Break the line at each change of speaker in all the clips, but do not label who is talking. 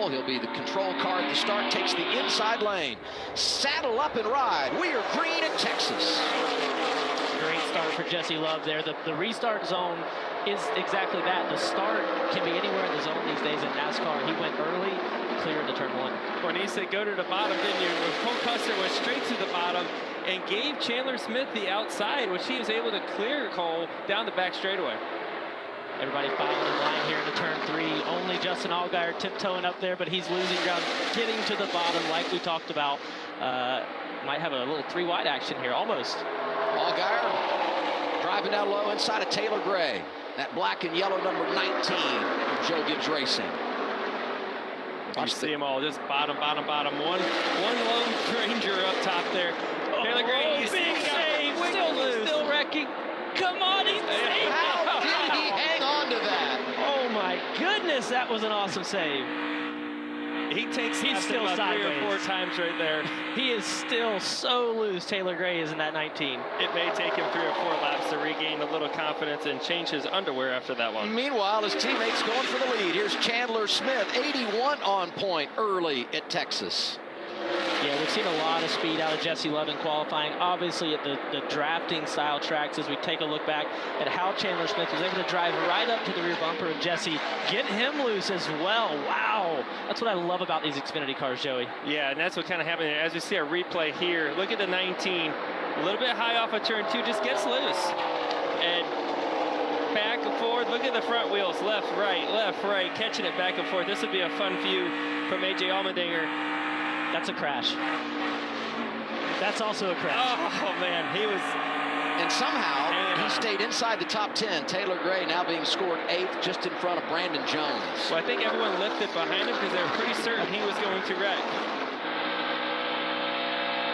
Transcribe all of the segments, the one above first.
pole. He'll be the control car at the start, takes the inside lane. Saddle up and ride. We are green at Texas.
Great start for Jesse Love there. The restart zone is exactly that. The start can be anywhere in the zone these days in NASCAR. He went early, clear into turn 1.
When he said go to the bottom, didn't you? Cole Custard went straight to the bottom and gave Chandler Smith the outside, which he was able to clear Cole down the back straightaway.
Everybody filing in line here into turn 3. Only Justin Allgaier tiptoeing up there, but he's losing ground, getting to the bottom like we talked about. Might have a little 3-wide action here, almost.
Allgaier driving down low inside of Taylor Gray. That black and yellow number 19, Joe Gibbs Racing.
You see them all, just bottom. One lone ranger up top there. Taylor Gray, you
big save, still wrecking. Come on, he's saved.
How did he hang on to that?
Oh my goodness, that was an awesome save.
He's still about 3 or 4 times right there.
He is still so loose. Taylor Gray is in that 19.
It may take him 3 or 4 laps to regain a little confidence and change his underwear after that one.
Meanwhile, his teammates going for the lead. Here's Chandler Smith, 81 on point early at Texas.
Yeah, we've seen a lot of speed out of Jesse Love in qualifying. Obviously at the drafting style tracks, as we take a look back at how Chandler Smith was able to drive right up to the rear bumper of Jesse, get him loose as well. Wow, that's what I love about these Xfinity cars, Joey.
Yeah, and that's what kind of happened there. As we see our replay here, look at the 19, a little bit high off of turn 2, just gets loose. And back and forth, look at the front wheels, left, right, catching it back and forth. This would be a fun view from A.J. Allmendinger.
That's a crash. That's also a crash.
Oh, man, he was...
And somehow, he stayed inside the top 10. Taylor Gray now being scored 8th, just in front of Brandon Jones.
Well, I think everyone lifted behind him because they were pretty certain he was going to wreck.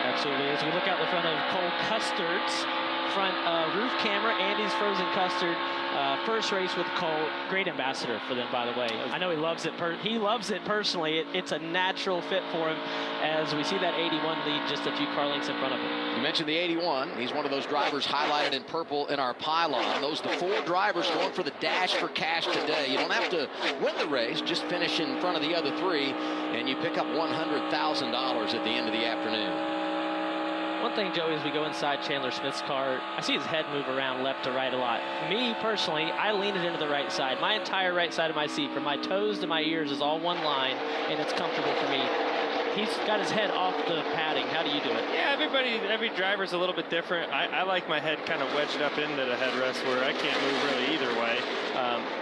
Absolutely. As we look out the front of Cole Custard's front roof camera, Andy's frozen Custard. First race with Cole, great ambassador for them, by the way. I know he loves it. He loves it personally. It's a natural fit for him as we see that 81 lead just a few car lengths in front of him.
You mentioned the 81. He's one of those drivers highlighted in purple in our pylon. Those are the 4 drivers going for the dash for cash today. You don't have to win the race, just finish in front of the other 3, and you pick up $100,000 at the end of the afternoon.
One thing, Joey, as we go inside Chandler Smith's car, I see his head move around left to right a lot. Me, personally, I lean it into the right side. My entire right side of my seat, from my toes to my ears, is all one line, and it's comfortable for me. He's got his head off the padding. How do you do it?
Yeah, every driver's a little bit different. I like my head kind of wedged up into the headrest where I can't move really either way.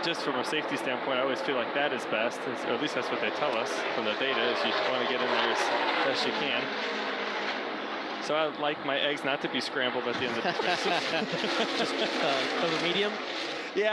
Just from a safety standpoint, I always feel like that is best, or at least that's what they tell us from the data, is you want to get in there as best you can. So I like my eggs not to be scrambled at the end of the race.
Just over medium?